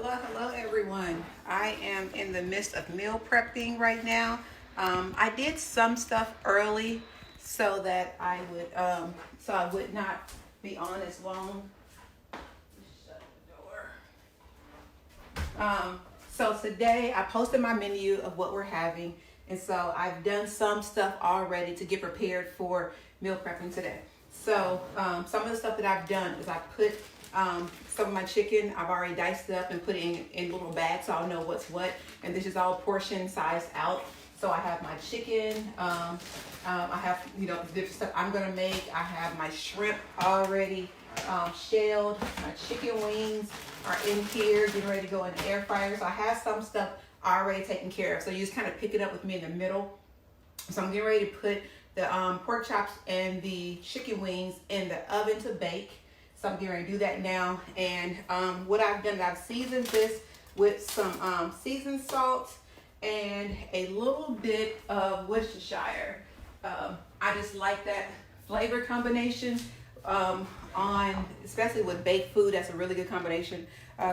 Hello everyone. I am in the midst of meal prepping right now. I did some stuff early so that I would not be on as long. Shut the door. So today I posted my menu of what we're having, and so I've done some stuff already to get prepared for meal prepping today. So some of the stuff that I've done is I put some of my chicken, I've already diced it up and put it in little bags so I'll know what's what. And this is all portion sized out. So I have my chicken, I have, different stuff I'm gonna make. I have my shrimp already shelled. My chicken wings are in here, getting ready to go in the air fryer. So I have some stuff already taken care of. So you just kind of pick it up with me in the middle. So I'm getting ready to put the pork chops and the chicken wings in the oven to bake. So I'm getting ready to do that now. And what I've done is I've seasoned this with some seasoned salt and a little bit of Worcestershire. I just like that flavor combination especially with baked food. That's a really good combination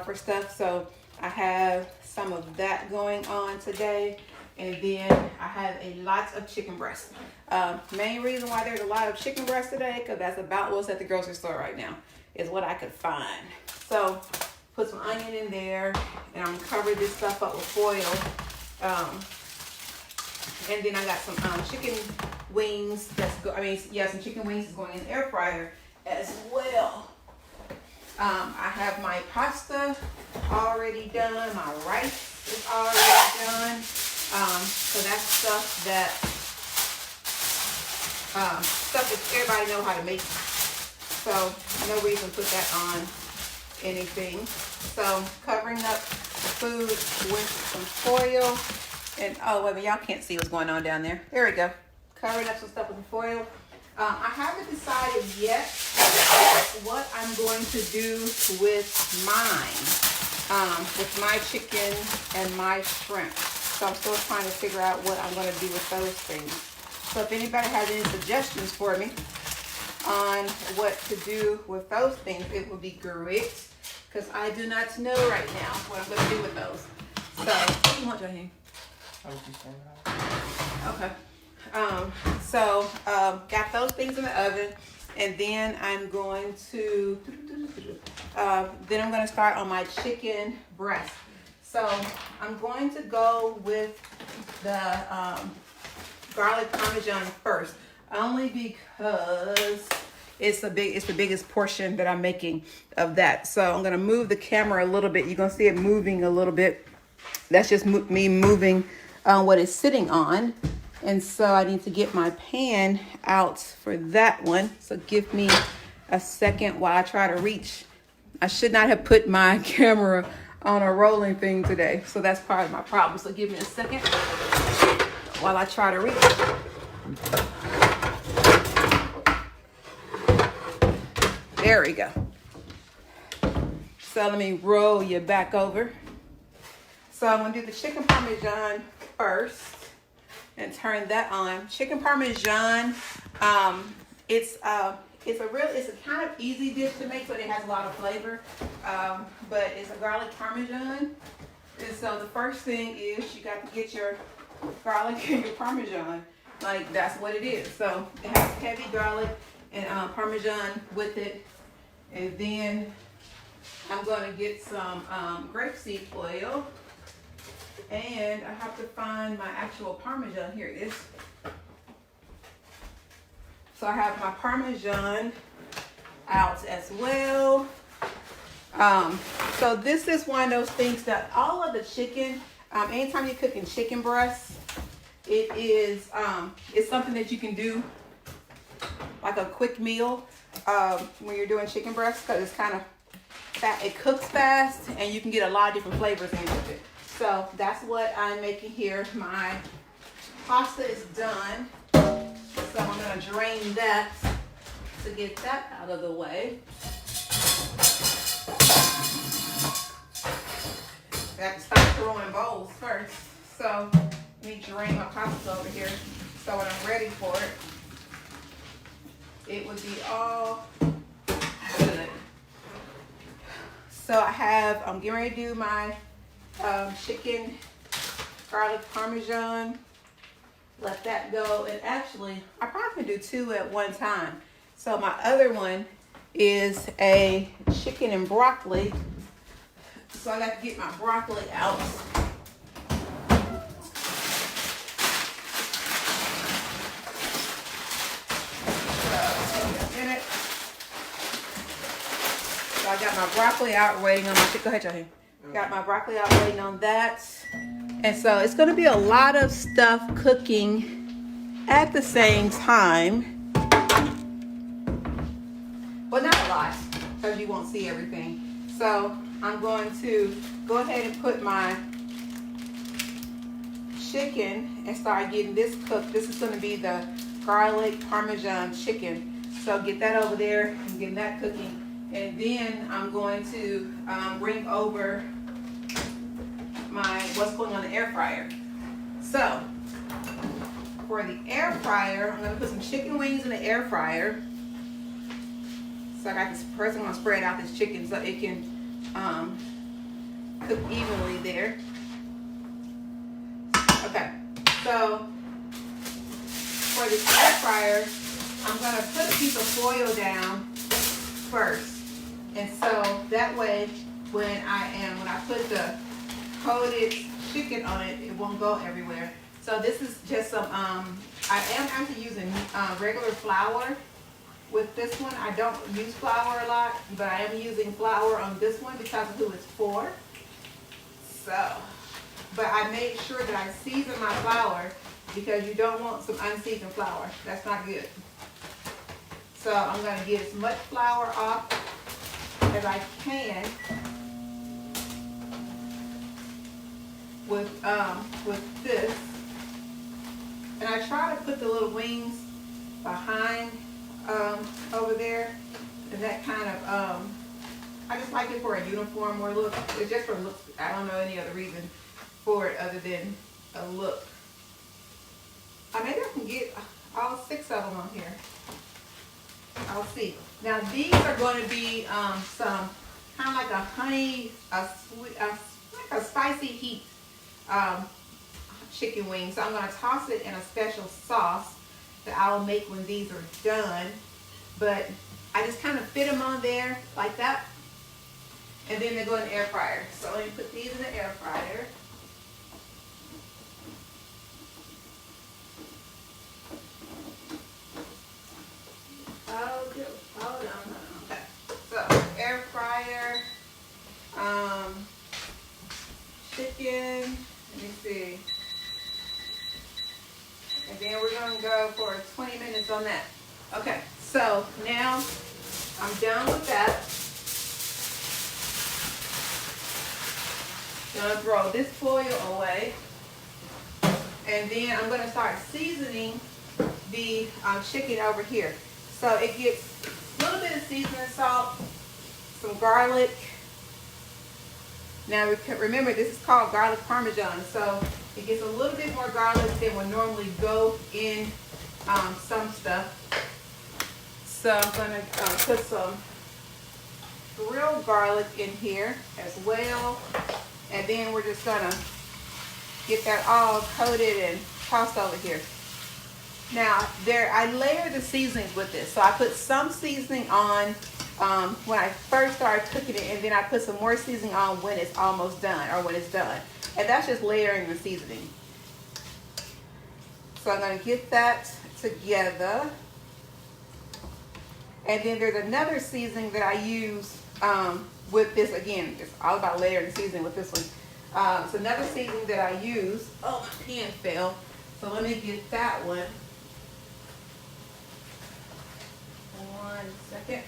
for stuff. So I have some of that going on today. And then I have lots of chicken breast. Main reason why there's a lot of chicken breast today, because that's about what's at the grocery store right now, is what I could find. So put some onion in there, and I'm gonna cover this stuff up with foil. And then I got some chicken wings. Some chicken wings is going in the air fryer as well. I have my pasta already done. My rice is already done. So that's stuff that everybody know how to make. So no reason to put that on anything. So covering up the food with some foil. And oh wait a minute, y'all can't see what's going on down there. There we go. Covering up some stuff with foil. I haven't decided yet what I'm going to do with my chicken and my shrimp. So I'm still trying to figure out what I'm going to do with those things. So if anybody has any suggestions for me on what to do with those things, it would be great. Because I do not know right now what I'm going to do with those. So, what do you want, Jaheim? I was just saying that. Okay. Got those things in the oven. And then I'm going to start on my chicken breast. So I'm going to go with the garlic parmesan first, only because it's the biggest portion that I'm making of that. So I'm gonna move the camera a little bit. You're gonna see it moving a little bit. That's just me moving what it's sitting on. And so I need to get my pan out for that one. So give me a second while I try to reach. I should not have put my camera on a rolling thing today. So that's part of my problem. So give me a second while I try to reach. There we go. So let me roll you back over. So I'm gonna do the chicken parmesan first and turn that on. Chicken parmesan, it's a kind of easy dish to make, but it has a lot of flavor. But it's a garlic parmesan. And so the first thing is you got to get your garlic and your parmesan. Like, that's what it is. So it has heavy garlic and parmesan with it. And then I'm going to get some grapeseed oil. And I have to find my actual parmesan. Here it is. So I have my parmesan out as well. So this is one of those things that all of the chicken, anytime you're cooking chicken breasts, it's something that you can do like a quick meal when you're doing chicken breasts, because it's kind of fat. It cooks fast and you can get a lot of different flavors in with it. So that's what I'm making here. My pasta is done. So I'm going to drain that to get that out of the way. I have to stop throwing bowls first. So let me drain my pasta over here. So when I'm ready for it, it would be all good. So I'm getting ready to do my chicken garlic parmesan. Let that go. And actually, I probably can do 2 at one time. So my other one is a chicken and broccoli. So I got to get my broccoli out. So I got my broccoli out waiting on my chicken. Go ahead, Jaheem. Got my broccoli out waiting on that. And so it's going to be a lot of stuff cooking at the same time. Well, not a lot, because you won't see everything. So I'm going to go ahead and put my chicken and start getting this cooked. This is going to be the garlic parmesan chicken. So get that over there and get that cooking. And then I'm going to bring over what's going on the air fryer. So for the air fryer, I'm going to put some chicken wings in the air fryer. So I got this person going to spread out this chicken so it can cook evenly there. Okay, so for the air fryer, I'm going to put a piece of foil down first. And so that way, when I put the coated chicken on it, it won't go everywhere. So this is just some, I am actually using regular flour with this one. I don't use flour a lot, but I am using flour on this one because of who it's for. So, but I made sure that I season my flour because you don't want some unseasoned flour. That's not good. So I'm going to get as much flour off as I can with this. And I try to put the little wings behind over there, and that kind of I just like it for a uniform or look. It's just for looks. I don't know any other reason for it other than a look. Maybe I can get all 6 of them on here. I'll see. Now these are going to be some kind of like a honey, like a spicy heat chicken wing. So I'm going to toss it in a special sauce that I will make when these are done. But I just kind of fit them on there like that, and then they go in the air fryer. So let me put these in the air fryer. Hold on. Okay. So air fryer, chicken. Let me see. And then we're going to go for 20 minutes on that. Okay. So now I'm done with that. Gonna throw this foil away, and then I'm gonna start seasoning the chicken over here. So it gets a little bit of seasoning salt, some garlic. Now remember, this is called garlic parmesan, so it gets a little bit more garlic than would normally go in some stuff. So I'm gonna put some grilled garlic in here as well. And then we're just gonna get that all coated and tossed over here. Now, I layer the seasonings with this. So I put some seasoning on when I first started cooking it, and then I put some more seasoning on when it's almost done or when it's done. And that's just layering the seasoning. So I'm gonna get that together. And then there's another seasoning that I use with this. Again, it's all about layering seasoning with this one. It's another seasoning that I use. Oh, my pen fell. So let me get that one. 1 second.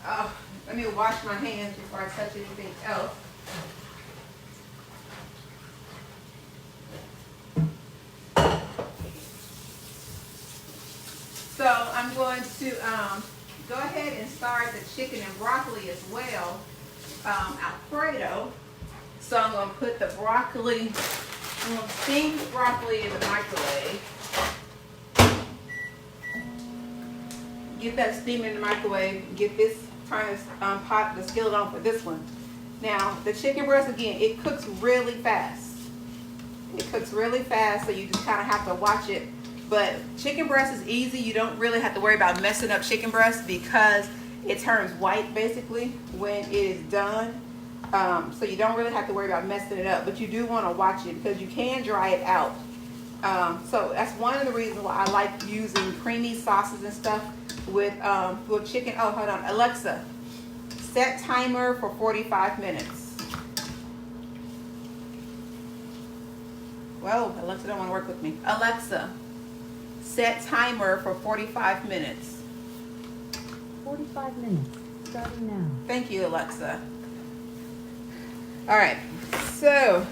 Oh, let me wash my hands before I touch anything else. So I'm going to go ahead and start the chicken and broccoli as well, Alfredo. So I'm going to put the broccoli, I'm going to steam the broccoli in the microwave. Get that steam in the microwave, get this turn this the skillet on for this one. Now, the chicken breast, again, it cooks really fast. It cooks really fast, so you just kind of have to watch it. But chicken breast is easy. You don't really have to worry about messing up chicken breast because it turns white basically when it is done. So you don't really have to worry about messing it up, but you do want to watch it because you can dry it out. So that's one of the reasons why I like using creamy sauces and stuff with chicken. Oh, hold on. Alexa, set timer for 45 minutes. Whoa, Alexa don't want to work with me. Alexa, set timer for 45 minutes. 45 minutes, starting now. Thank you, Alexa. All right, so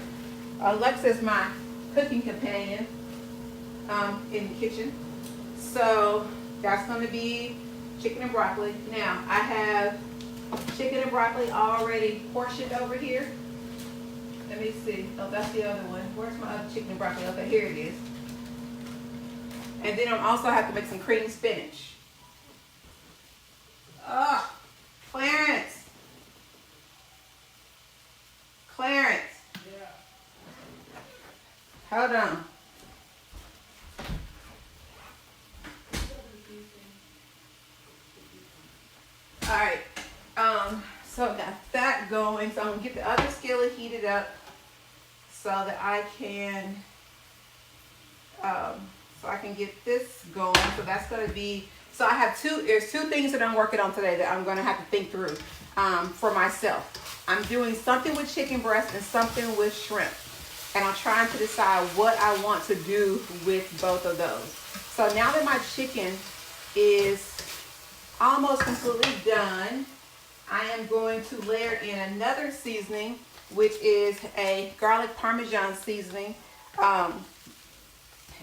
Alexa is my cooking companion in the kitchen. So that's going to be chicken and broccoli. Now, I have chicken and broccoli already portioned over here. Let me see. Oh, that's the other one. Where's my other chicken and broccoli? Okay, here it is. And then I also have to make some cream spinach. Oh, Clarence. Clarence. Yeah. Hold on. All right. So I got that going. So I'm gonna get the other skillet heated up so that I can get this going. So that's gonna be. So I have there's two things that I'm working on today that I'm gonna have to think through for myself. I'm doing something with chicken breast and something with shrimp. And I'm trying to decide what I want to do with both of those. So now that my chicken is almost completely done, I am going to layer in another seasoning, which is a garlic parmesan seasoning. And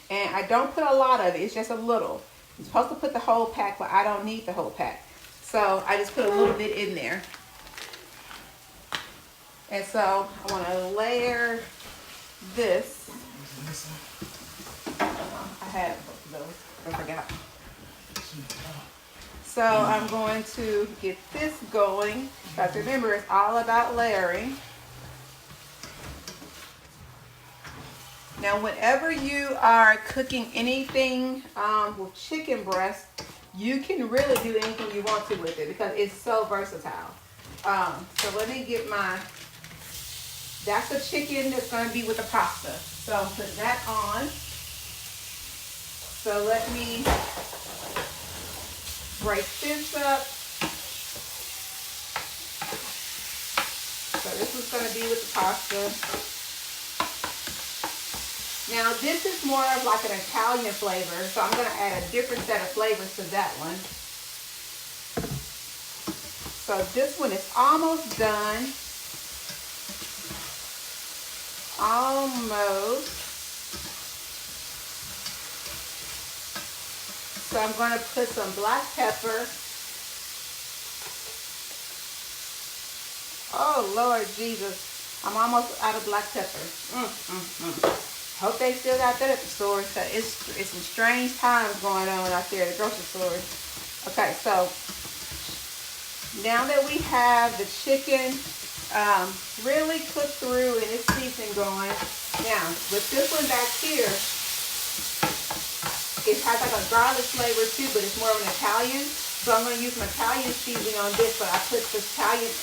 I don't put a lot of it, it's just a little. I'm supposed to put the whole pack, but I don't need the whole pack. So I just put a little bit in there. And so I want to layer this. I had both of those. I forgot. So I'm going to get this going. Because remember, it's all about layering. Now, whenever you are cooking anything with chicken breast, you can really do anything you want to with it because it's so versatile. So let me get that's the chicken that's going to be with the pasta. So I'm putting that on. So let me break this up. So this is going to be with the pasta. Now this is more of like an Italian flavor, so I'm going to add a different set of flavors to that one. So this one is almost done. Almost. So I'm going to put some black pepper. Oh Lord Jesus, I'm almost out of black pepper. Hope they still got that at the store. So it's some strange times going on out there at the grocery store. Okay, so now that we have the chicken really cooked through and it's seasoning going, now with this one back here, it has like a garlic flavor too, but it's more of an Italian. So I'm going to use some Italian seasoning on this, but I put the Italian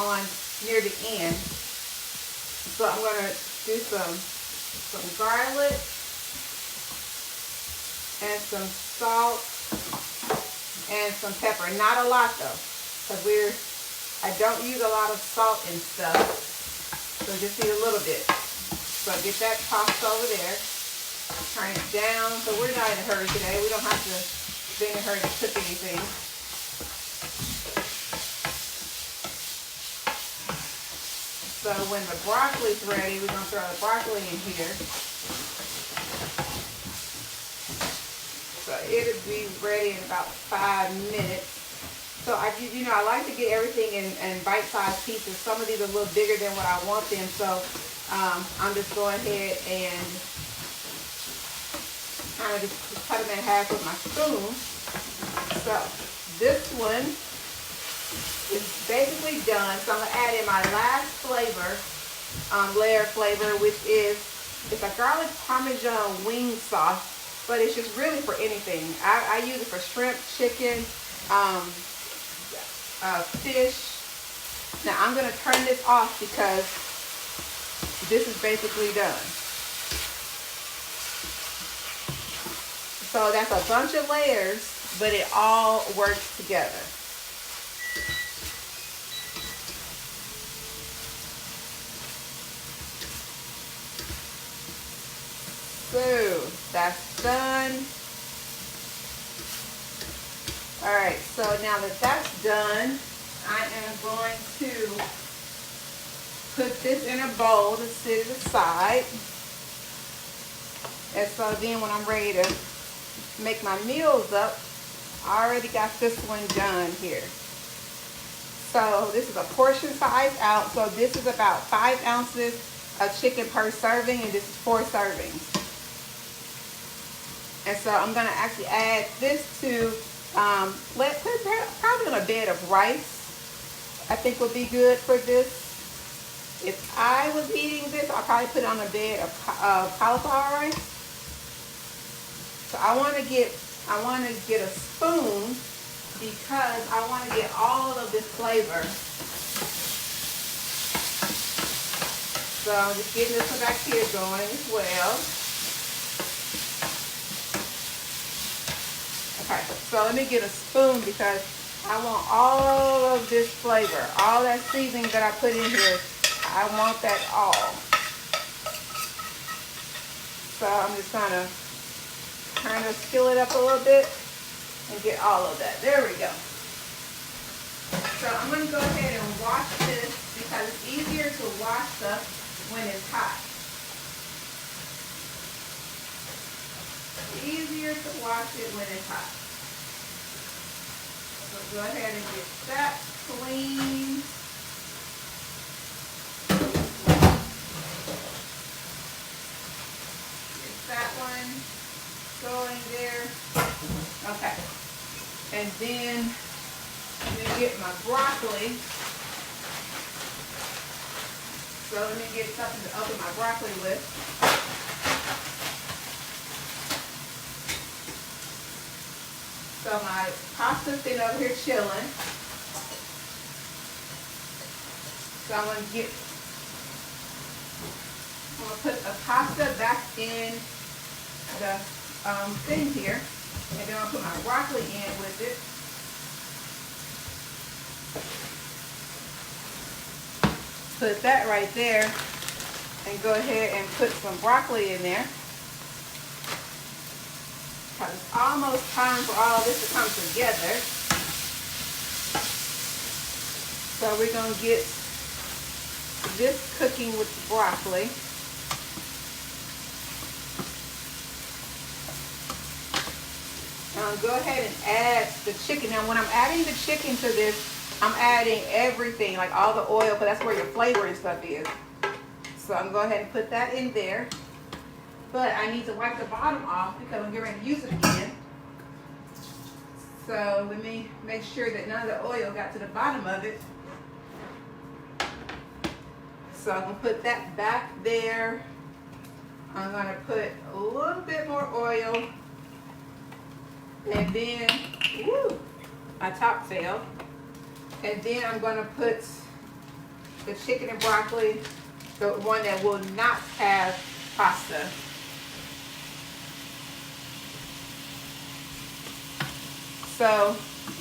on near the end. So I'm going to do some garlic and some salt and some pepper. Not a lot though, because I don't use a lot of salt and stuff, so just need a little bit. So get that tossed over there. Turn it down. So we're not in a hurry today. We don't have to be in a hurry to cook anything. So when the broccoli's ready, we're going to throw the broccoli in here. So it'll be ready in about 5 minutes. So I like to get everything in bite-sized pieces. Some of these are a little bigger than what I want them. So I'm just going ahead and kind of just cut them in half with my spoon. So this one is basically done. So I'm gonna add in my last flavor, layer flavor, which is, it's a garlic parmesan wing sauce, but it's just really for anything. I use it for shrimp, chicken, fish. Now I'm gonna turn this off because this is basically done. So that's a bunch of layers, but it all works together. So that's done. All right, so now that that's done, I am going to put this in a bowl to sit it aside. And so then when I'm ready to make my meals up, I already got this one done here. So this is a portion size out. So this is about 5 ounces of chicken per serving, and this is 4 servings. And so I'm gonna actually add this to, probably on a bed of rice. I think would be good for this. If I was eating this, I'll probably put it on a bed of cauliflower rice. So I want to get a spoon because I want to get all of this flavor. So I'm just getting this one back here going as well. Okay, so let me get a spoon because I want all of this flavor, all that seasoning that I put in here. I want that all. So I'm just gonna kind of skill it up a little bit and get all of that. There we go. So I'm gonna go ahead and wash this because it's easier to wash stuff when it's hot. It's easier to wash it when it's hot. So go ahead and get that clean. That one going there. Okay. And then let me get my broccoli. So let me get something to open my broccoli with. So my pasta's been over here chilling. So I'm gonna put the pasta back in the thing here, and then I'll put my broccoli in with it. Put that right there, and go ahead and put some broccoli in there. Because it's almost time for all this to come together. So we're gonna get this cooking with the broccoli. Go ahead and add the chicken. Now when I'm adding the chicken to this, I'm adding everything, like all the oil, because that's where your flavor and stuff is. So I'm going to go ahead and put that in there. But I need to wipe the bottom off because I'm getting ready to use it again. So let me make sure that none of the oil got to the bottom of it. So I'm going to put that back there. I'm going to put a little bit more oil. And then, woo, my top fell. And then I'm going to put the chicken and broccoli, the one that will not have pasta. So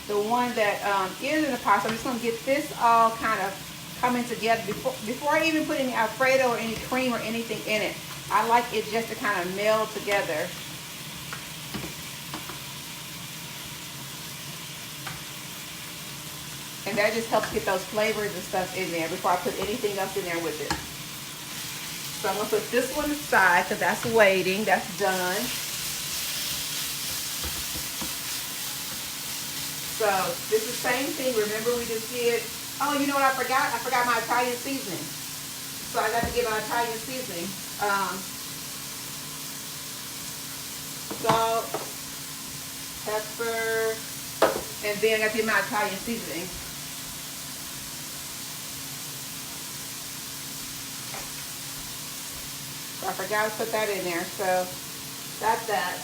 the one that is in the pasta, I'm just going to get this all kind of coming together before I even put any Alfredo or any cream or anything in it. I like it just to kind of meld together. And that just helps get those flavors and stuff in there before I put anything else in there with it. So I'm going to put this one aside because that's waiting. That's done. So this is the same thing. Remember we just did, oh, you know what I forgot? I forgot my Italian seasoning. So I got to get my Italian seasoning. Salt, pepper, and then I got to get my Italian seasoning. So I forgot to put that in there. So got that.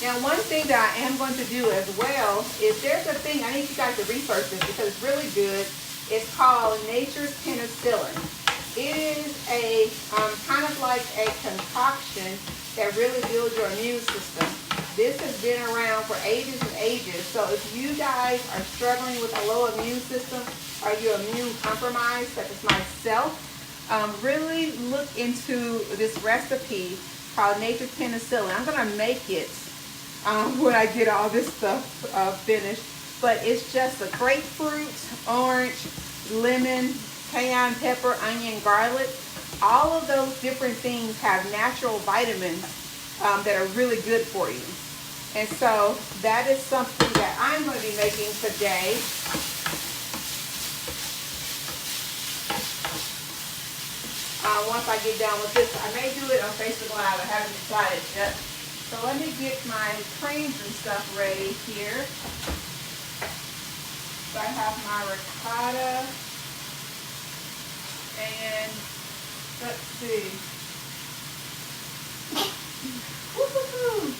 Now, one thing that I am going to do as well is there's a thing, I need you guys to research this because it's really good. It's called Nature's Penicillin. It is a kind of like a concoction that really builds your immune system. This has been around for ages and ages. So if you guys are struggling with a low immune system, or you're immune compromised, such as myself, really look into this recipe called Nature's Penicillin. I'm going to make it when I get all this stuff finished. But it's just a grapefruit, orange, lemon, cayenne pepper, onion, garlic. All of those different things have natural vitamins that are really good for you. And so that is something that I'm going to be making today. Once I get done with this, I may do it on Facebook Live. I haven't decided yet. So let me get my creams and stuff ready here. So I have my ricotta, and let's see. Woo-hoo-hoo.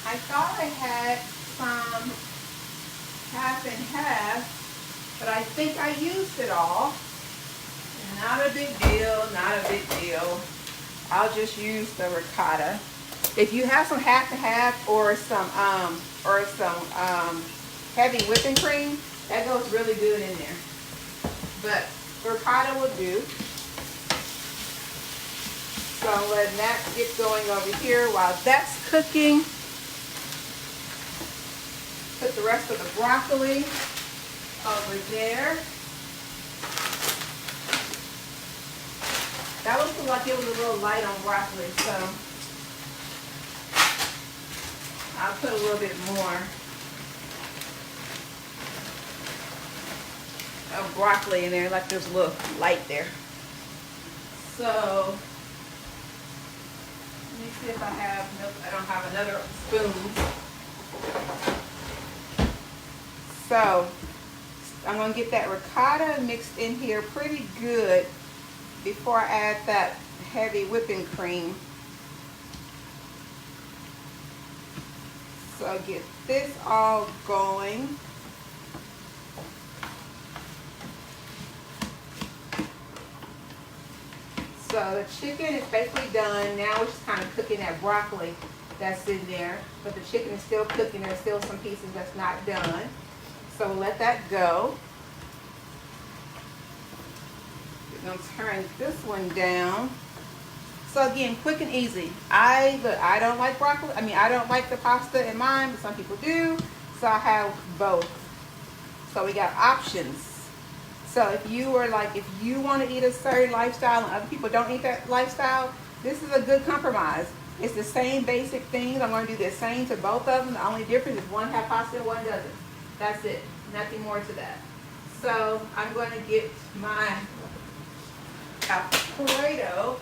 I thought I had some half and half, but I think I used it all. Not a big deal, not a big deal. I'll just use the ricotta. If you have some half and half or some heavy whipping cream, that goes really good in there. But ricotta will do. So I'm letting that get going over here while that's cooking. Put the rest of the broccoli over there. That looks like it was a little light on broccoli, so I'll put a little bit more of broccoli in there, like there's a little light there. So let me see if I have milk. I don't have another spoon. So I'm going to get that ricotta mixed in here pretty good before I add that heavy whipping cream. So get this all going. So the chicken is basically done. Now we're just kind of cooking that broccoli that's in there. But the chicken is still cooking. There's still some pieces that's not done. So we'll let that go. I'm going to turn this one down. So again, quick and easy. I don't like broccoli. I don't like the pasta in mine, but some people do. So I have both. So we got options. So if you want to eat a certain lifestyle and other people don't eat that lifestyle, this is a good compromise. It's the same basic things. I'm going to do the same to both of them. The only difference is one has pasta and one doesn't. That's it. Nothing more to that. So I'm going to get my Alfredo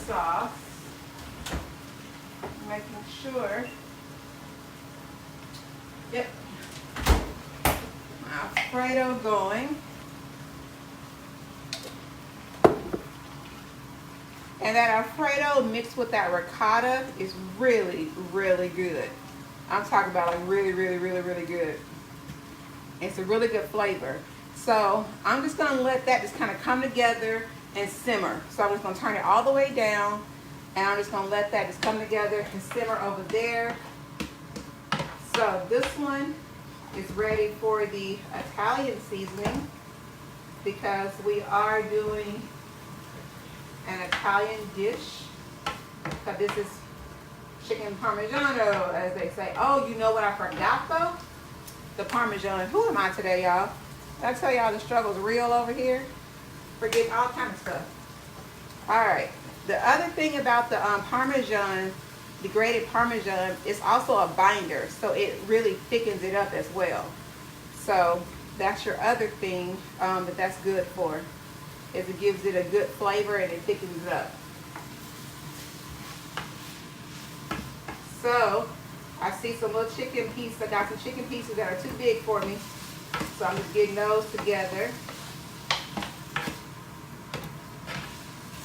sauce, making sure. Yep. Alfredo going. And that Alfredo mixed with that ricotta is really, really good. I'm talking about like really, really, really, really good. It's a really good flavor. So I'm just going to let that just kind of come together and simmer. So I'm just going to turn it all the way down, and I'm just going to let that just come together and simmer over there. So this one is ready for the Italian seasoning because we are doing an Italian dish. So this is chicken parmigiano, as they say. Oh, you know what I forgot though? The Parmesan. Who am I today, y'all? Did I tell y'all the struggle's real over here? Forget all kinds of stuff. All right. The other thing about the Parmesan, the grated Parmesan, is also a binder, so it really thickens it up as well. So that's your other thing that that's good for, is it gives it a good flavor and it thickens it up. So I see some little chicken pieces. I got some chicken pieces that are too big for me. So I'm just getting those together.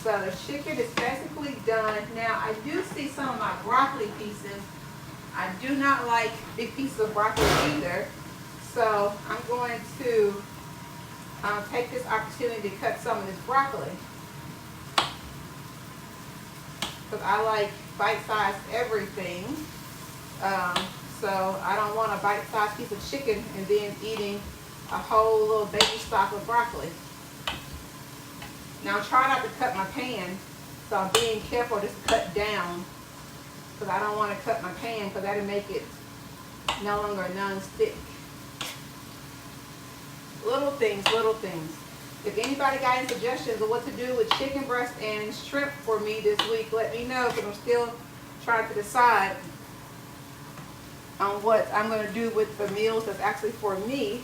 So the chicken is basically done. Now I do see some of my broccoli pieces. I do not like big pieces of broccoli either. So I'm going to take this opportunity to cut some of this broccoli. Because I like bite-sized everything. So I don't want a bite-sized piece of chicken and then eating a whole little baby stock of broccoli. Now I'm trying not to cut my pan, so I'm being careful just to cut down, because I don't want to cut my pan because that'll make it no longer non-stick. Little things, little things. If anybody got any suggestions of what to do with chicken breast and shrimp for me this week, let me know, because I'm still trying to decide on what I'm going to do with the meals that's actually for me.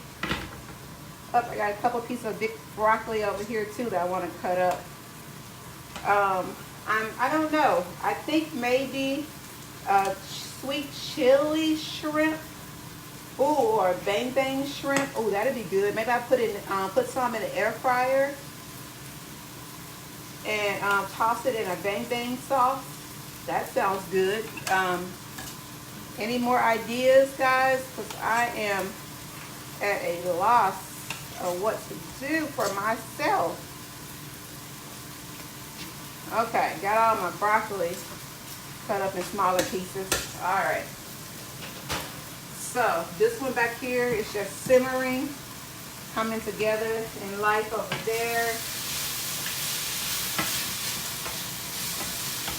Up, I got a couple pieces of big broccoli over here too that I want to cut up. I don't know. I think maybe sweet chili shrimp. Ooh, or bang bang shrimp. Oh, that'd be good. Maybe I put some in the air fryer and toss it in a bang bang sauce. That sounds good. Any more ideas, guys? Because I am at a loss of what to do for myself. Okay, got all my broccoli cut up in smaller pieces. All right. So this one back here is just simmering, coming together in life over there.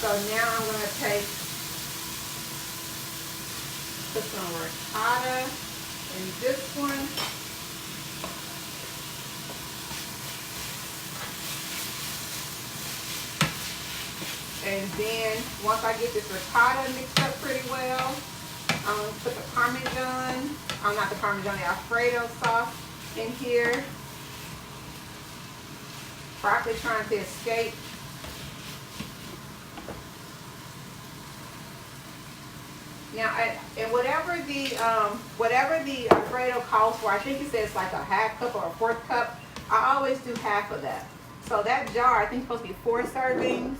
So now I'm going to put some ricotta in this one. And then once I get this ricotta mixed up pretty well, I'm going to put the Parmesan, not the Parmesan, the Alfredo sauce in here. Broccoli trying to escape. Now, and whatever the Alfredo calls for, I think it says like a half cup or a fourth cup. I always do half of that. So that jar, I think it's supposed to be 4 servings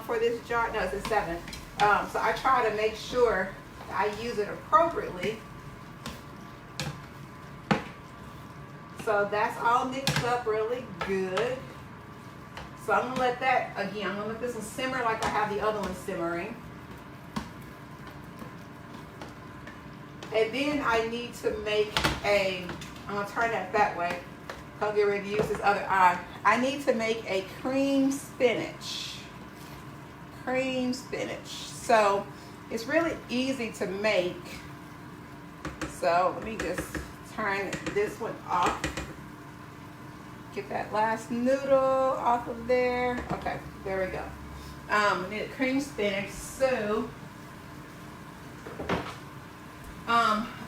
for this jar. No, it's 7. So I try to make sure I use it appropriately. So that's all mixed up really good. So I'm going to let that, again, I'm going to let this one simmer like I have the other one simmering. And then I need to make I'm going to turn that way. I'll get ready to use this other eye. I need to make a cream spinach. Cream spinach. So it's really easy to make. So let me just turn this one off. Get that last noodle off of there. Okay, there we go. I need a cream spinach. So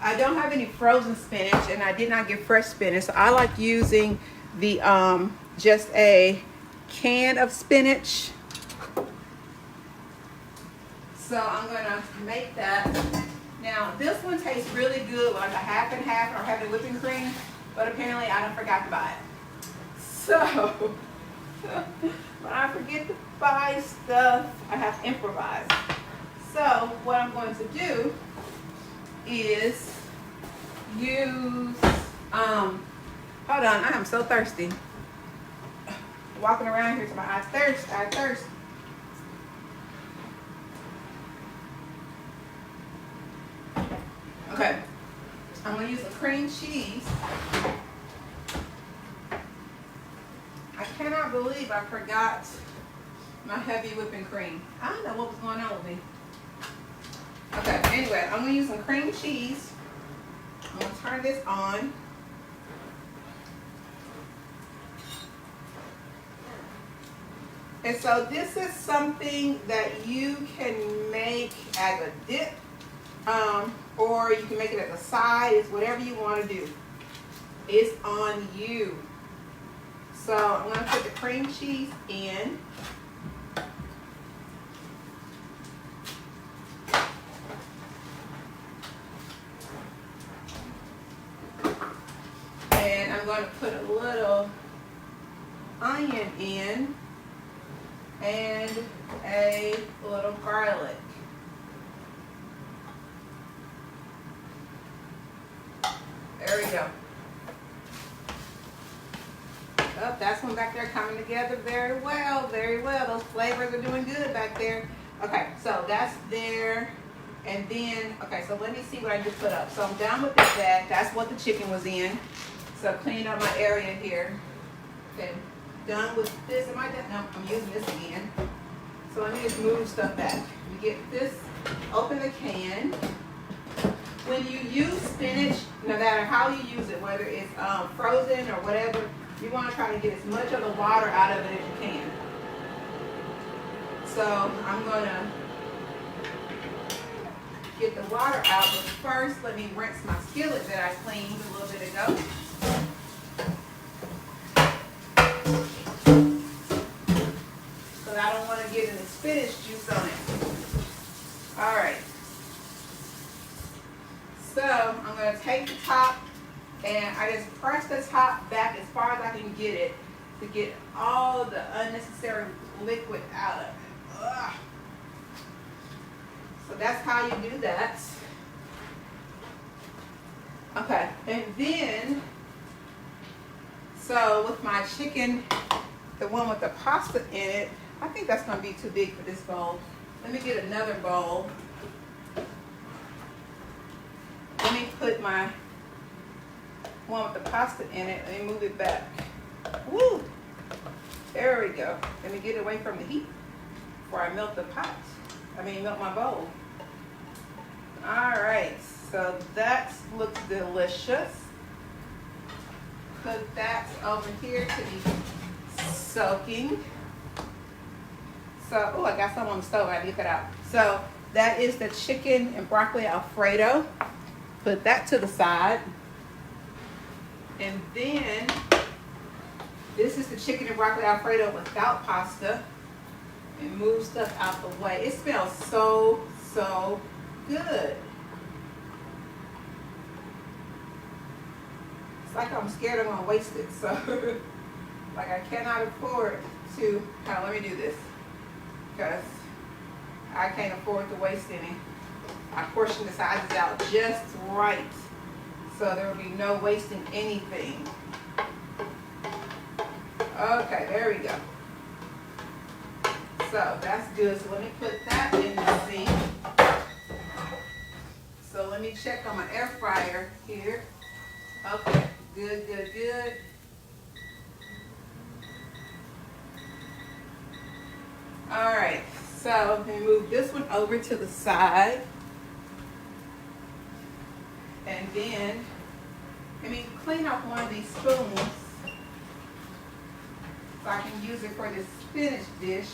I don't have any frozen spinach, and I did not get fresh spinach. So I like using the just a can of spinach. So I'm gonna make that. Now this one tastes really good, like a half and half, or having whipping cream, but apparently I done forgot to buy it. So when I forget to buy stuff, I have to improvise. So what I'm going to do is use, hold on, I am so thirsty. Walking around here to my I thirst. Okay, I'm gonna use some cream cheese. I cannot believe I forgot my heavy whipping cream. I don't know what was going on with me. Okay, anyway, I'm gonna use some cream cheese. I'm gonna turn this on. And so this is something that you can make as a dip, or you can make it as a side. It's whatever you want to do. It's on you. So I'm going to put the cream cheese in. going to put a little onion in and a little garlic. There we go. Oh, that's one back there coming together very well, very well. Those flavors are doing good back there. Okay, so that's there. And then, okay, so let me see what I just put up. So I'm done with that. That's what the chicken was in. So clean up my area here. Okay, done with this. Am I done? No, I'm using this again. So let me just move stuff back. You get this, open the can. When you use spinach, no matter how you use it, whether it's frozen or whatever, you want to try to get as much of the water out of it as you can. So I'm going to get the water out, but first let me rinse my skillet that I cleaned a little bit ago. Because I don't want to get any spinach juice on it. Alright. So I'm going to take the top and I just press the top back as far as I can get it to get all the unnecessary liquid out of it. Ugh. So that's how you do that. Okay, and then, so with my chicken, the one with the pasta in it, I think that's going to be too big for this bowl. Let me get another bowl. Let me put my one with the pasta in it. Let me move it back. Woo! There we go. Let me get away from the heat before I melt the pot. Melt my bowl. Alright, so that looks delicious. Put that over here to be soaking. So, oh, I got some on the stove. I need to get that out. So, that is the chicken and broccoli Alfredo. Put that to the side. And then, this is the chicken and broccoli Alfredo without pasta. And move stuff out the way. It smells so, so good. It's like I'm scared I'm gonna waste it. So, like I cannot afford to, let me do this. Because I can't afford to waste any. I portion the sizes out just right. So there will be no wasting anything. Okay, there we go. So that's good. So let me put that in the sink. So let me check on my air fryer here. Okay, good, good, good. All right, so let me move this one over to the side. And then, let me clean up one of these spoons so I can use it for this spinach dish.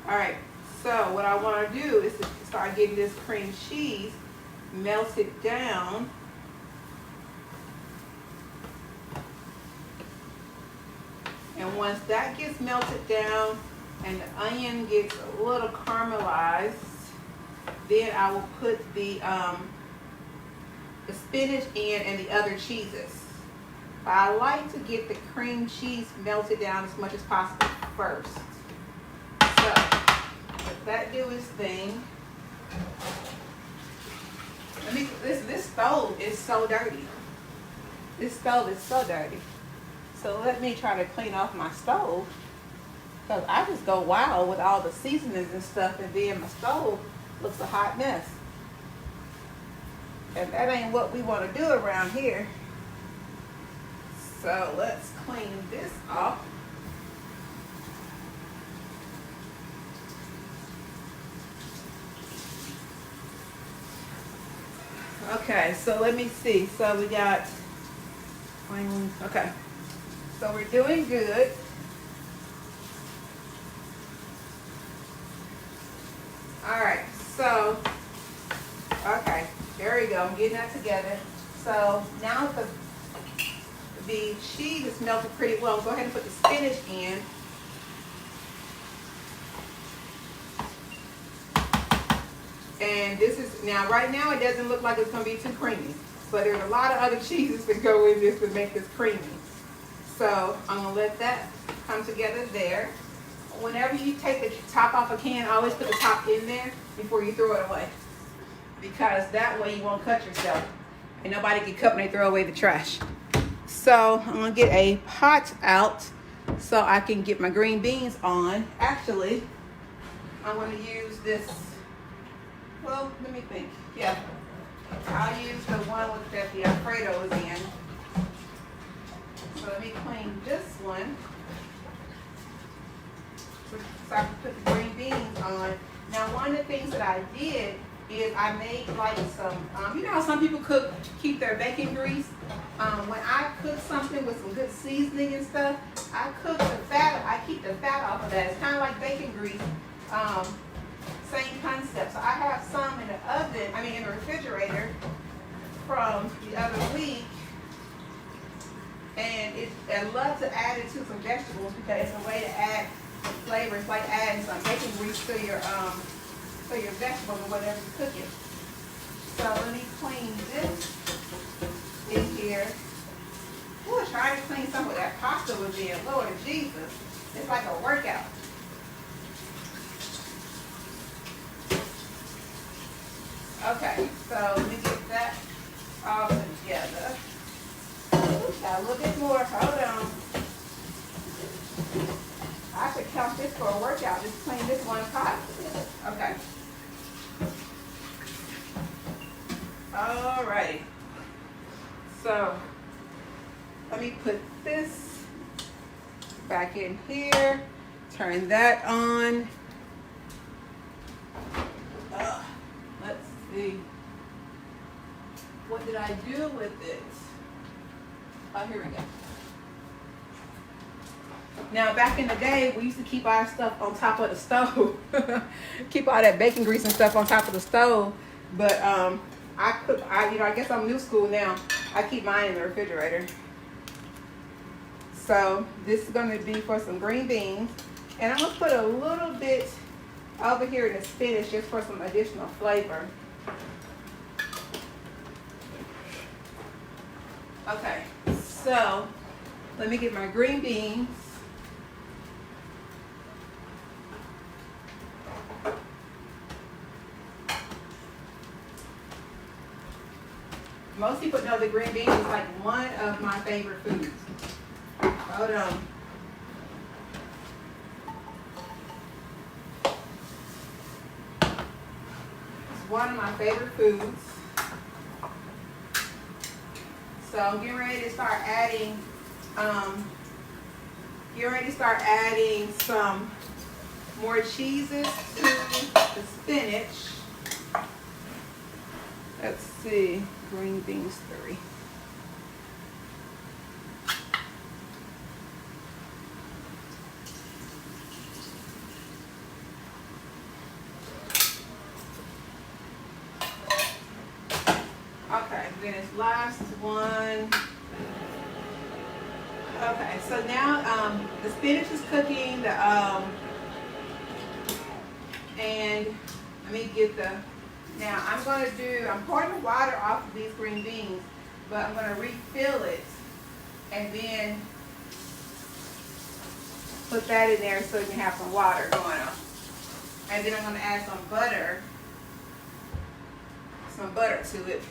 Alright, so what I want to do is to start getting this cream cheese melted down. And once that gets melted down and the onion gets a little caramelized, then I will put the spinach in and the other cheeses. But I like to get the cream cheese melted down as much as possible first. So let that do its thing. This stove is so dirty. This stove is so dirty. So let me try to clean off my stove. Because I just go wild with all the seasonings and stuff, and then my stove looks a hot mess. And that ain't what we want to do around here. So let's clean this off. Okay, so let me see. So we got, okay. So we're doing good. All right, so, okay, there we go. I'm getting that together. So now the cheese is melted pretty well. Go ahead and put the spinach in. And this is, now right now it doesn't look like it's going to be too creamy. But there's a lot of other cheeses that go in this to make this creamy. So I'm going to let that come together there. Whenever you take the top off a can, always put the top in there before you throw it away. Because that way you won't cut yourself. And nobody can cut when they throw away the trash. So I'm going to get a pot out so I can get my green beans on. Actually, I'm going to use this. Well, let me think. Yeah. I'll use the one that the Alfredo is in. So let me clean this one. So I can put the green beans on. Now, one of the things that I did is I made like some, you know how some people keep their bacon grease? When I cook something with some good seasoning and stuff, I keep the fat off of that. It's kind of like bacon grease. Same concept. So I have some in the refrigerator from the other week. And I love to add it to some vegetables because it's a way to add flavor. It's like adding some bacon grease to your vegetables or whatever you're cooking. So let me clean this in here. Ooh, trying to clean some of that pasta was in. Lord Jesus. It's like a workout. Okay, so let me get that all together. Ooh, got a little bit more. Hold on. I should count this for a workout. Just clean this one pot. Okay. Alrighty. So let me put this back in here. Turn that on. Let's see. What did I do with it? Oh, here we go. Now, back in the day, we used to keep our stuff on top of the stove. Keep all that bacon grease and stuff on top of the stove. But I guess I'm new school now. I keep mine in the refrigerator. So this is going to be for some green beans. And I'm going to put a little bit over here in the spinach just for some additional flavor. Okay, so let me get my green beans. Most people know the green beans is like one of my favorite foods. Hold on. It's one of my favorite foods. So I'm getting ready to start adding, some more cheeses to the spinach. Let's see, green beans 3. Okay, then this last one. Okay, so now the spinach is cooking. And let me get the. Now I'm pouring the water off of these green beans, but I'm going to refill it and then put that in there so you can have some water going on. And then I'm going to add some butter to it.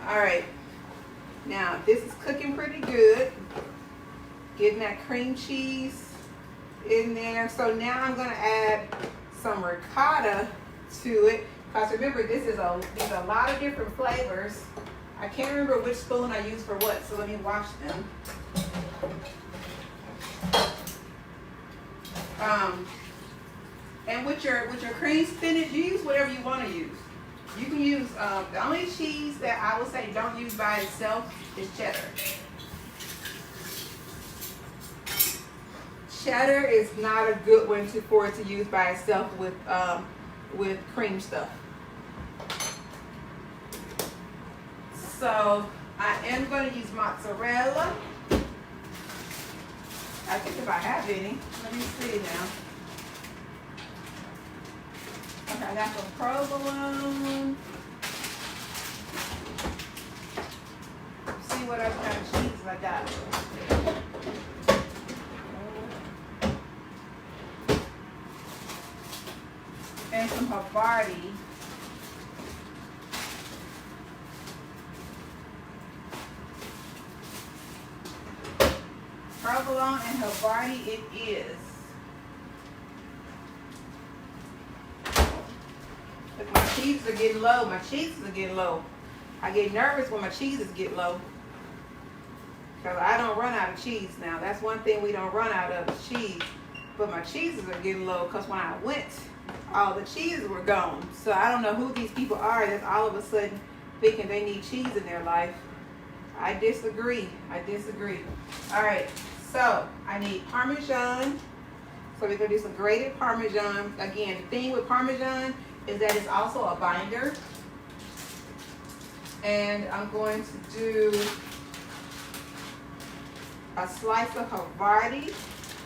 All right, now this is cooking pretty good. Getting that cream cheese in there. So now I'm going to add some ricotta to it. Because remember, these are a lot of different flavors. I can't remember which spoon I used for what, so let me wash them. And with your cream spinach, you use whatever you want to use. You can use, the only cheese that I would say don't use by itself is cheddar. Cheddar is not a good one for it to use by itself with cream stuff. So I am going to use mozzarella. I think if I have any. Let me see now. I got some provolone. Let's see what other kind of cheeses I got. And some Havarti. Provolone and Havarti it is. Look, my cheeses are getting low. My cheeses are getting low. I get nervous when my cheeses get low. Because I don't run out of cheese now. That's one thing we don't run out of is cheese. But my cheeses are getting low because when I went, all the cheeses were gone. So I don't know who these people are that's all of a sudden thinking they need cheese in their life. I disagree. I disagree. All right. So I need Parmesan. So we're going to do some grated Parmesan. Again, the thing with Parmesan is that it's also a binder. And I'm going to do a slice of Havarti.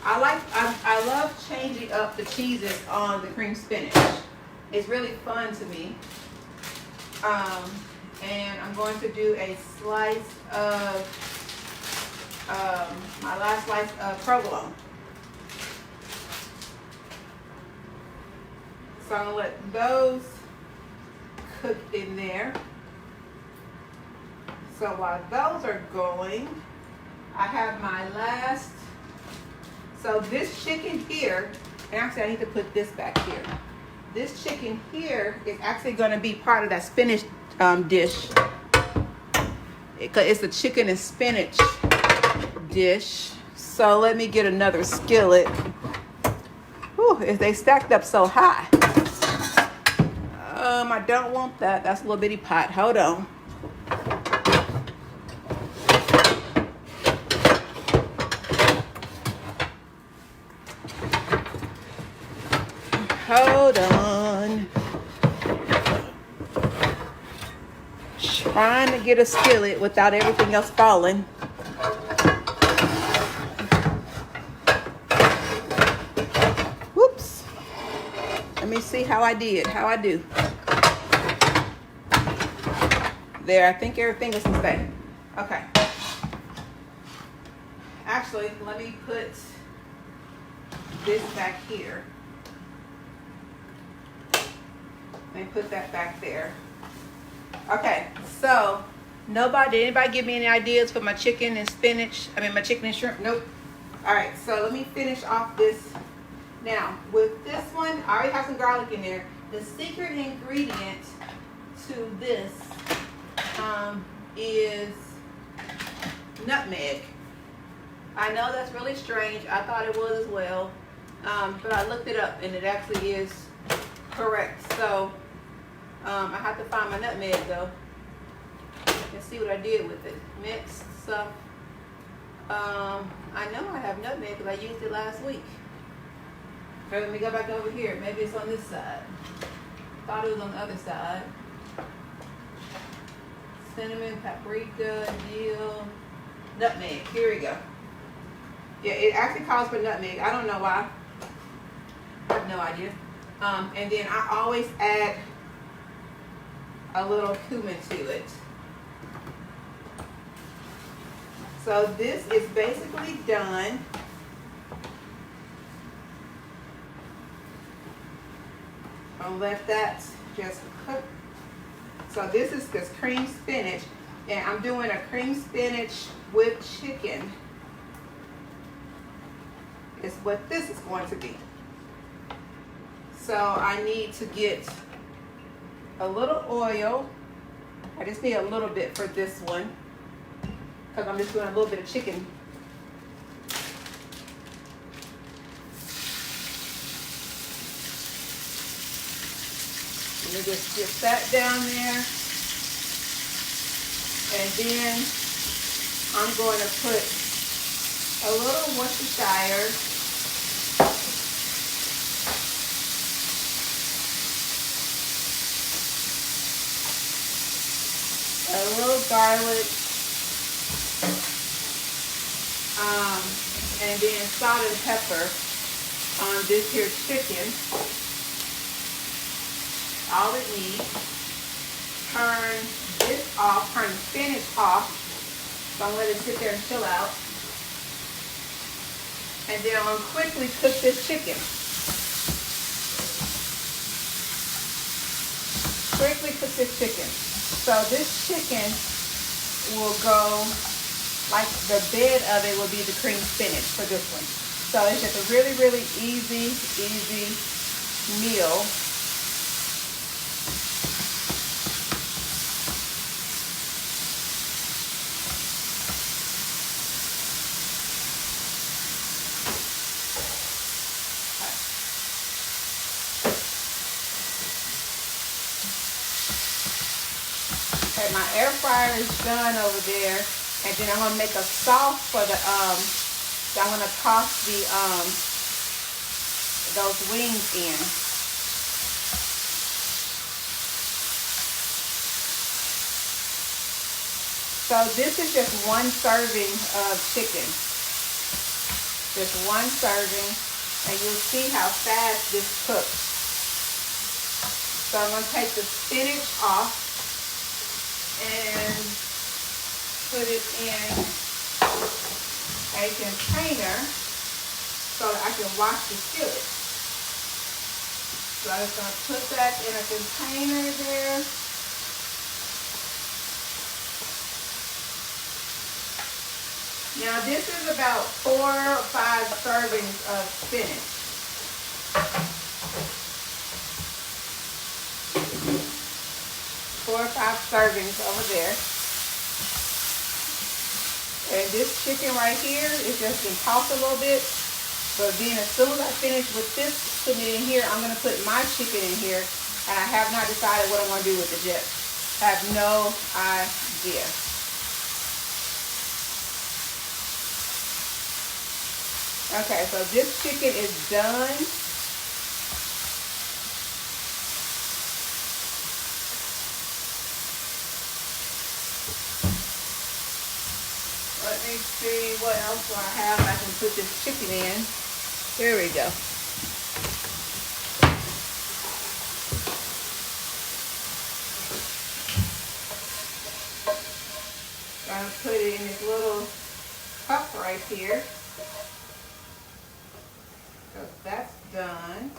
I love changing up the cheeses on the cream spinach. It's really fun to me. And I'm going to do a slice of my last slice of provolone. So I'm gonna let those cook in there. So while those are going, I have my last. So this chicken here, and actually I need to put this back here. This chicken here is actually going to be part of that spinach dish. It's a chicken and spinach dish. So let me get another skillet. Whew, if they stacked up so high. I don't want that. That's a little bitty pot. Hold on. Hold on. Trying to get a skillet without everything else falling. Whoops. Let me see how I did. How I do. There, I think everything is the same. Okay. Actually, let me put this back here. Let me put that back there. Okay, so did anybody give me any ideas for my chicken and spinach? My chicken and shrimp? Nope. All right, so let me finish off this. Now, with this one, I already have some garlic in there. The secret ingredient to this is nutmeg. I know that's really strange. I thought it was as well, but I looked it up and it actually is correct. So I have to find my nutmeg though and see what I did with it. Mixed stuff. I know I have nutmeg because I used it last week. Okay, let me go back over here. Maybe it's on this side. Thought it was on the other side. Cinnamon, paprika, dill, nutmeg. Here we go. Yeah, it actually calls for nutmeg. I don't know why. I have no idea. And then I always add a little cumin to it. So this is basically done. I'll let that just cook. So this is this cream spinach, and I'm doing a cream spinach with chicken. Is what this is going to be. So I need to get a little oil. I just need a little bit for this one because I'm just doing a little bit of chicken. Let me just get that down there. And then I'm going to put a little Worcestershire. A little garlic. And then salt and pepper on this here chicken. all it needs. Turn this off, turn the spinach off. So I'm gonna let it sit there and chill out. And then I'm gonna quickly cook this chicken. Quickly cook this chicken. So this chicken will go, like the bed of it will be the cream spinach for this one. So it's just a really, really easy meal. Okay, my air fryer is done over there, and then I'm gonna make a sauce for the I'm gonna toss the those wings in. So this is just one serving of chicken. Just one serving, and you'll see how fast this cooks. So I'm gonna take the spinach off and put it in a container so that I can wash the skillet. So I'm just going to put that in a container there. Now this is about 4 or 5 servings of spinach. 4 or 5 servings over there. And this chicken right here is just been tossed a little bit. But then as soon as I finish with this, putting it in here, I'm going to put my chicken in here. And I have not decided what I'm going to do with it yet. I have no idea. Okay, so this chicken is done. Let me see what else do I have I can put this chicken in. There we go. I'm going to put it in this little cup right here. So that's done.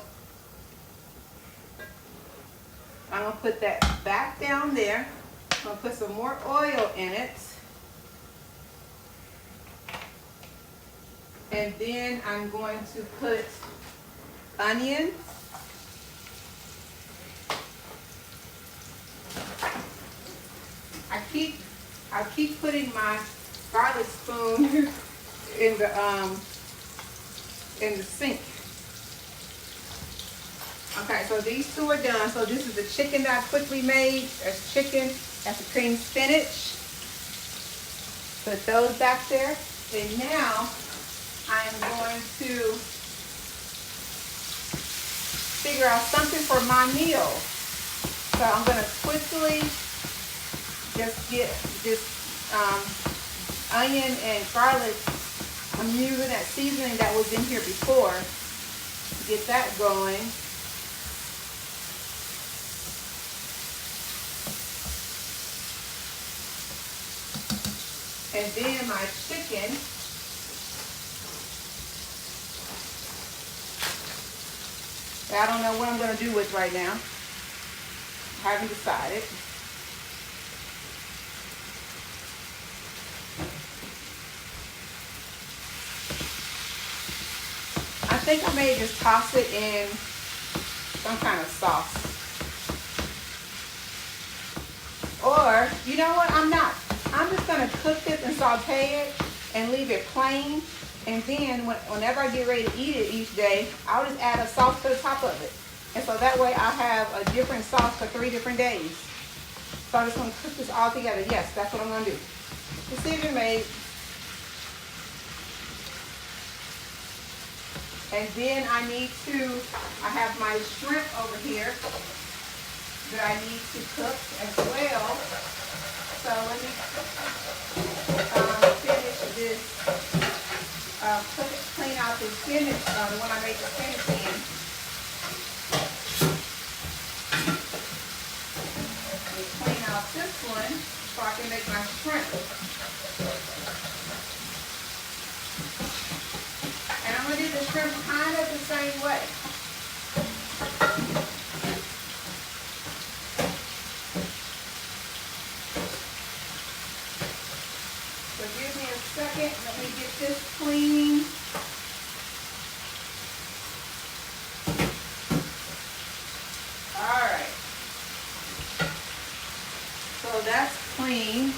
I'm going to put that back down there. I'm going to put some more oil in it. And then I'm going to put onions. I keep putting my garlic spoon in the sink. Okay, so these two are done. So this is the chicken that I quickly made. That's chicken. That's the cream spinach. Put those back there. And now I'm going to figure out something for my meal. So I'm going to quickly just get this onion and garlic. I'm using that seasoning that was in here before. Get that going. And then my chicken. I don't know what I'm going to do with right now. I haven't decided. I think I may just toss it in some kind of sauce. Or, you know what? I'm not. I'm just going to cook this and saute it and leave it plain. And then whenever I get ready to eat it each day, I'll just add a sauce to the top of it. And so that way I'll have a different sauce for 3 different days. So I'm just going to cook this all together. Yes, that's what I'm going to do. Decision made. And then I have my shrimp over here that I need to cook as well. So let me finish this. Clean out the spinach when I make the spinach in. shrimp kind of the same way. So give me a second. Let me get this clean. All right. So that's clean.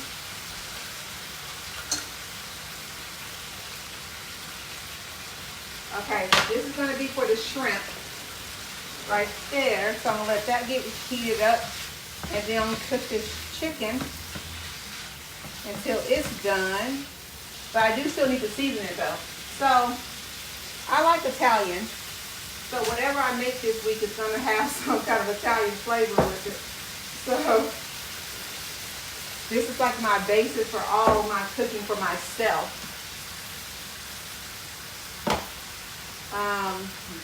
Okay, so this is going to be for the shrimp right there. So I'm going to let that get heated up. And then I'm going to cook this chicken until it's done. But I do still need to season it though. So I like Italian. So whatever I make this week is going to have some kind of Italian flavor with it. So this is like my basis for all my cooking for myself.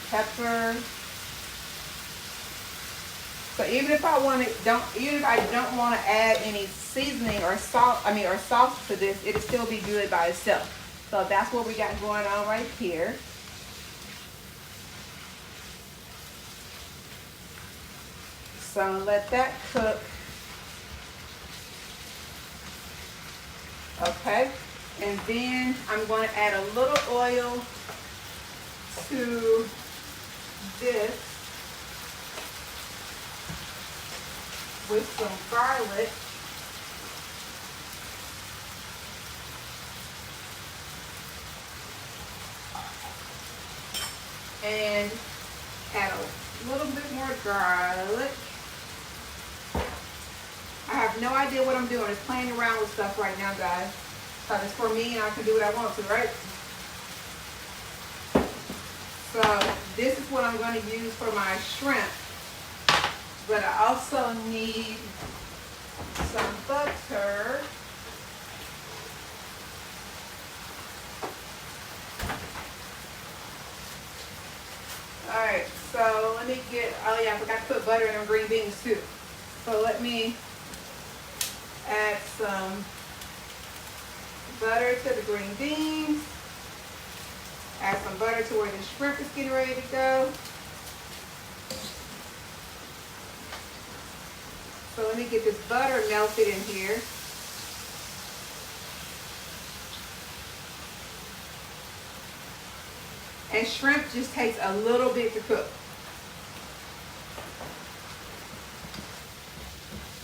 Pepper. So even if I don't want to add any seasoning or salt, or sauce to this, it'll still be good by itself. So that's what we got going on right here. So let that cook. Okay, and then I'm going to add a little oil to this with some garlic. And add a little bit more garlic. I have no idea what I'm doing. It's playing around with stuff right now, guys. Because it's for me and I can do what I want to, right? So this is what I'm going to use for my shrimp. But I also need some butter. Alright, so let me get, oh yeah, I forgot to put butter in them green beans too. So let me add some butter to the green beans. Add some butter to where the shrimp is getting ready to go. So let me get this butter melted in here. And shrimp just takes a little bit to cook.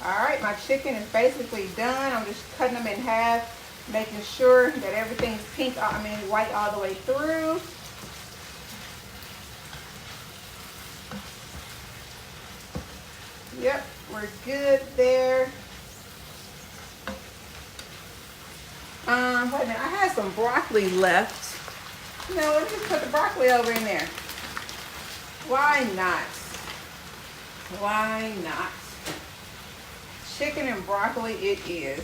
Alright, my chicken is basically done. I'm just cutting them in half, making sure that everything's white all the way through. Yep, we're good there. Wait a minute, I had some broccoli left. No, let me just put the broccoli over in there. Why not? Why not? Chicken and broccoli it is.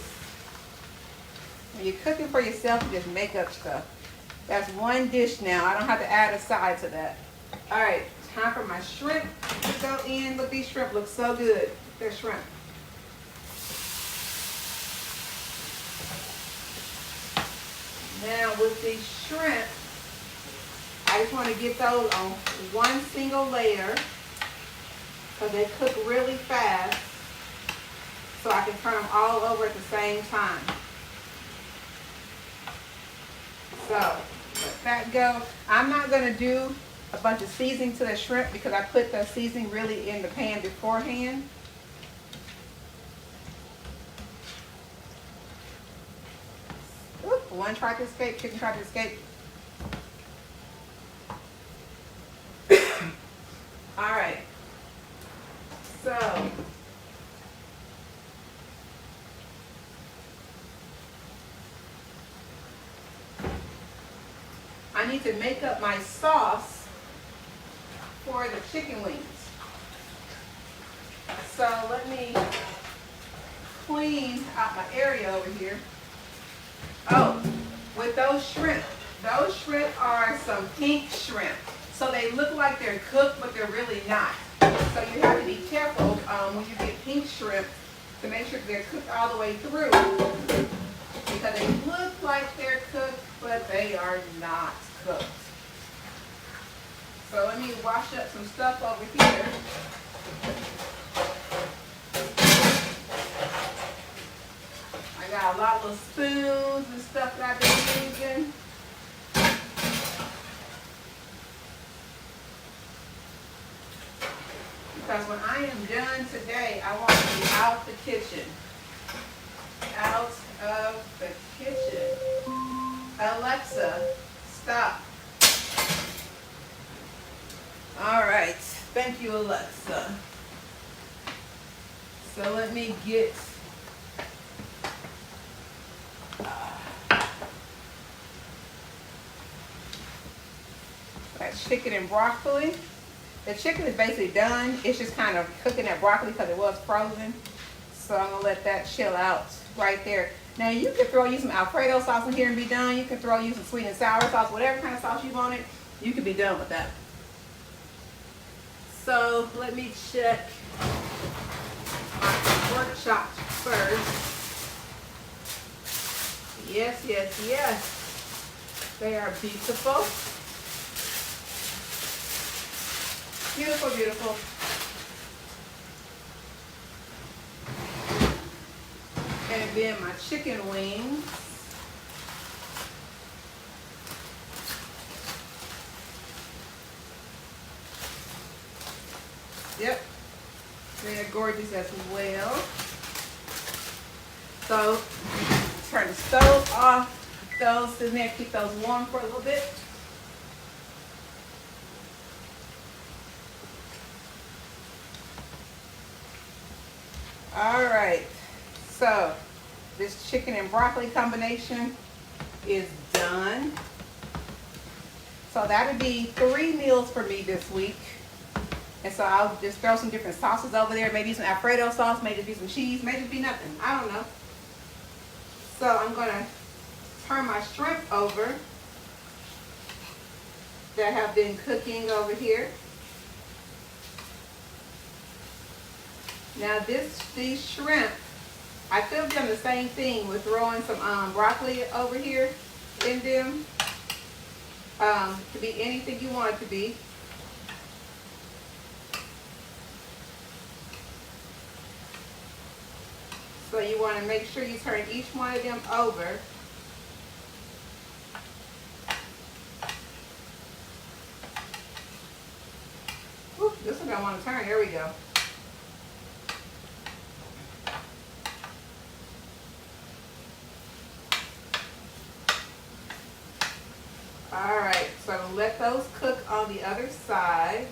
When you're cooking for yourself, you just make up stuff. That's one dish now. I don't have to add a side to that. All right, time for my shrimp to go in. Look, these shrimp look so good. They're shrimp. Now with these shrimp, I just want to get those on one single layer because they cook really fast, so I can turn them all over at the same time. So let that go. I'm not going to do a bunch of seasoning to the shrimp because I put the seasoning really in the pan beforehand. Oop, one tried to escape, chicken tried to escape. All right, so I need to make up my sauce for the chicken wings. So let me clean out my area over here. Oh, with those shrimp are some pink shrimp. So they look like they're cooked, but they're really not. So you have to be careful when you get pink shrimp to make sure they're cooked all the way through, because they look like they're cooked, but they are not cooked. So let me wash up some stuff over here. I got a lot of spoons and stuff that I've been using. Because when I am done today, I want to be out the kitchen. Out of the kitchen. Alexa, stop. All right. Thank you, Alexa. So let me get that chicken and broccoli. The chicken is basically done. It's just kind of cooking that broccoli because it was frozen. So I'm gonna let that chill out right there. Now you can throw you some Alfredo sauce in here and be done. You can throw you some sweet and sour sauce, whatever kind of sauce you wanted. You can be done with that. So let me check my pork chops first. Yes, yes, yes. They are beautiful. Beautiful, beautiful. And then my chicken wings. Yep. They're gorgeous as well. So turn the stove off. Those in there, keep those warm for a little bit. All right, so this chicken and broccoli combination is done. So that would be 3 meals for me this week. And so I'll just throw some different sauces over there, maybe some Alfredo sauce, maybe be some cheese, maybe be nothing, I don't know. So I'm gonna turn my shrimp over that have been cooking over here. Now these shrimp, I could have done the same thing with throwing some broccoli over here in them. To be anything you want it to be. So you want to make sure you turn each one of them over. Whew, this one I want to turn, there we go. All right, so I'm gonna let those cook on the other side.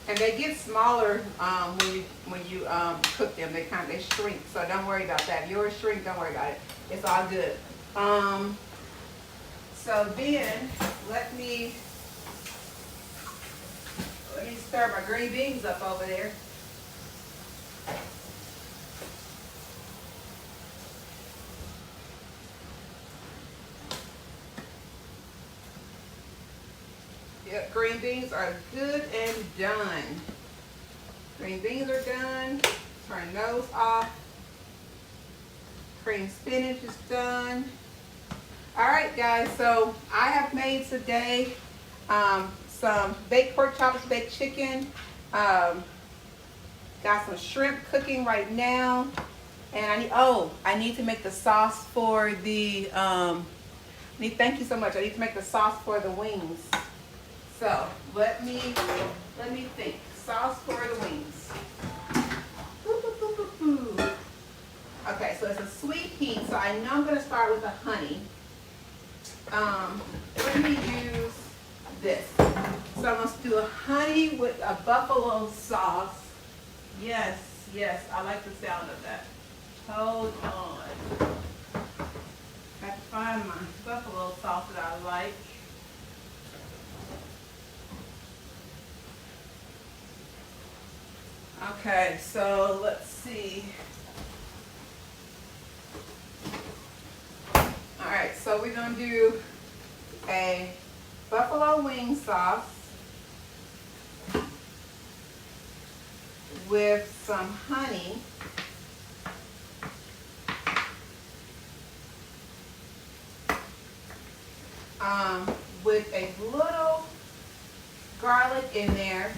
And they get smaller when you cook them. They shrink, so don't worry about that. If yours shrink, don't worry about it. It's all good. So then let me stir my green beans up over there. Yep, green beans are good and done. Green beans are done. Turn those off. Cream spinach is done. All right, guys, so I have made today some baked pork chops, baked chicken. Got some shrimp cooking right now. And I need to make the sauce for the, thank you so much. I need to make the sauce for the wings. So let me think. Sauce for the wings. Okay, so it's a sweet heat, so I know I'm gonna start with the honey. Let me use this. So I'm gonna do a honey with a buffalo sauce. Yes, yes, I like the sound of that. Hold on. I have to find my buffalo sauce that I like. Okay, so let's see. All right, so we're gonna do a buffalo wing sauce with some honey with a little garlic in there.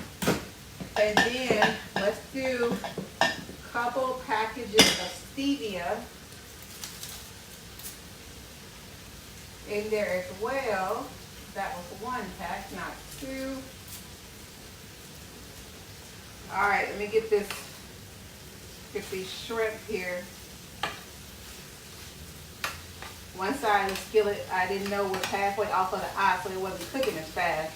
And then let's do a couple packages of stevia in there as well. That was 1 pack, not 2. All right, let me get these shrimp here. One side of the skillet, I didn't know was halfway off of the eye, so it wasn't cooking as fast.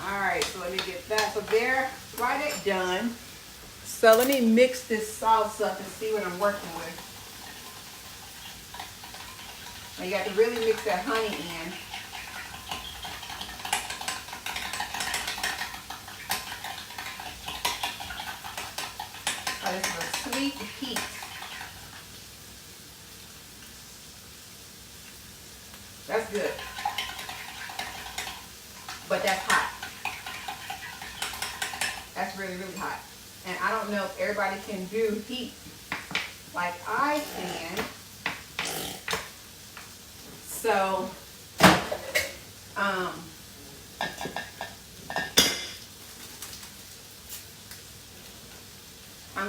All right, so let me get that. So there, right it done. So let me mix this sauce up and see what I'm working with. Now you got to really mix that honey in. Oh, this is a sweet heat. That's good. But that's hot. That's really, really hot. And I don't know if everybody can do heat like I can. So, I'm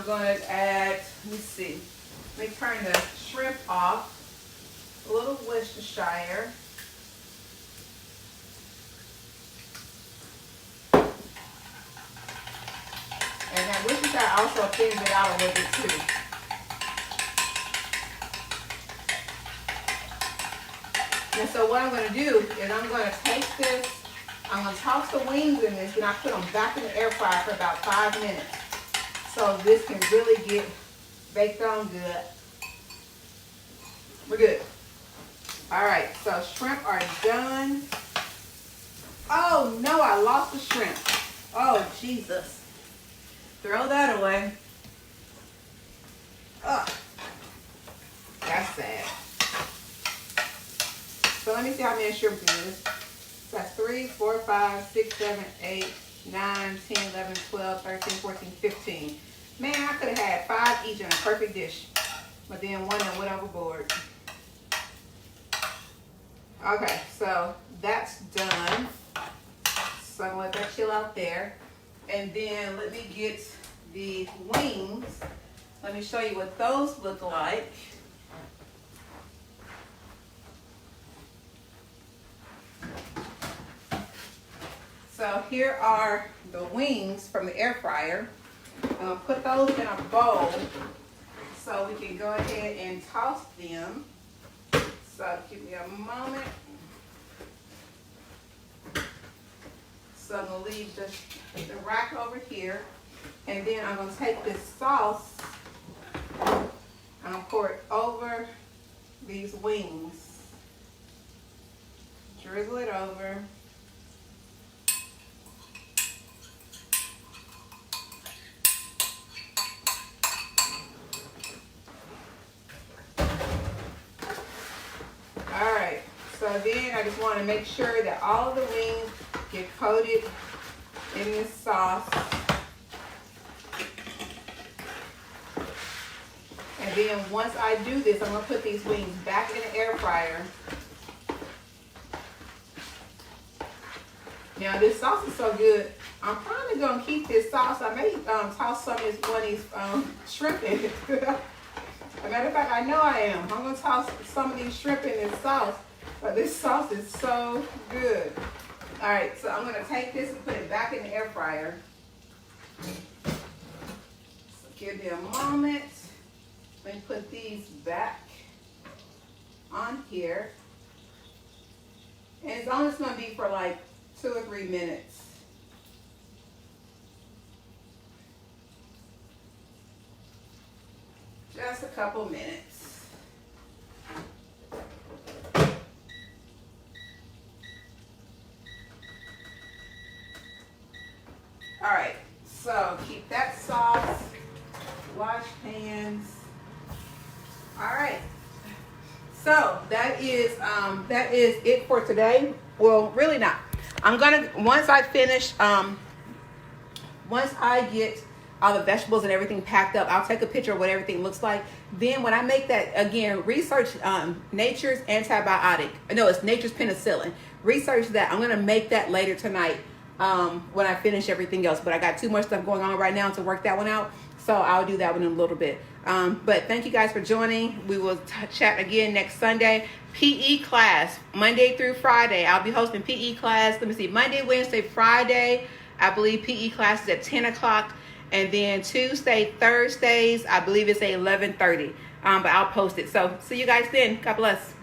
going to add, let me see, let me turn the shrimp off, a little Worcestershire. And that Worcestershire also thins it out a little bit too. And so what I'm going to do is I'm going to take this, I'm going to toss the wings in this, and I put them back in the air fryer for about 5 minutes. So this can really get baked on good. We're good. All right, so shrimp are done. Oh no, I lost the shrimp. Oh Jesus. Throw that away. Ugh. That's sad. So let me see how many shrimp it is. That's 3, 4, 5, 6, 7, 8, 9, 10, 11, 12, 13, 14, 15. Man, I could have had 5 each in a perfect dish. But then one that went overboard. Okay, so that's done. So I'm going to let that chill out there. And then let me get the wings. Let me show you what those look like. So here are the wings from the air fryer. I'm going to put those in a bowl so we can go ahead and toss them. So give me a moment. So I'm going to leave the rack over here. And then I'm going to take this sauce and I'm going to pour it over these wings. Drizzle it over. Alright, so then I just want to make sure that all of the wings get coated in this sauce. And then once I do this, I'm going to put these wings back in the air fryer. Now this sauce is so good, I'm probably going to keep this sauce. I may toss one of these shrimp in it. As a matter of fact, I know I am. I'm going to toss some of these shrimp in this sauce. But this sauce is so good. All right, so I'm going to take this and put it back in the air fryer. So give me a moment. Let me put these back on here. And it's only going to be for like 2 or 3 minutes. Just a couple minutes. All right, so keep that sauce, wash hands. All right, so that is it for today. Well, really not. I'm gonna, once I finish, once I get all the vegetables and everything packed up. I'll take a picture of what everything looks like. Then when I make that, again, research nature's antibiotic. No, it's nature's penicillin. Research that. I'm going to make that later tonight when I finish everything else. But I got too much stuff going on right now to work that one out. So I'll do that one in a little bit. But thank you guys for joining. We will chat again next Sunday. PE class, Monday through Friday. I'll be hosting PE class. Let me see, Monday, Wednesday, Friday. I believe PE class is at 10 o'clock. And then Tuesday, Thursdays, I believe it's at 11:30. But I'll post it. So see you guys then. God bless.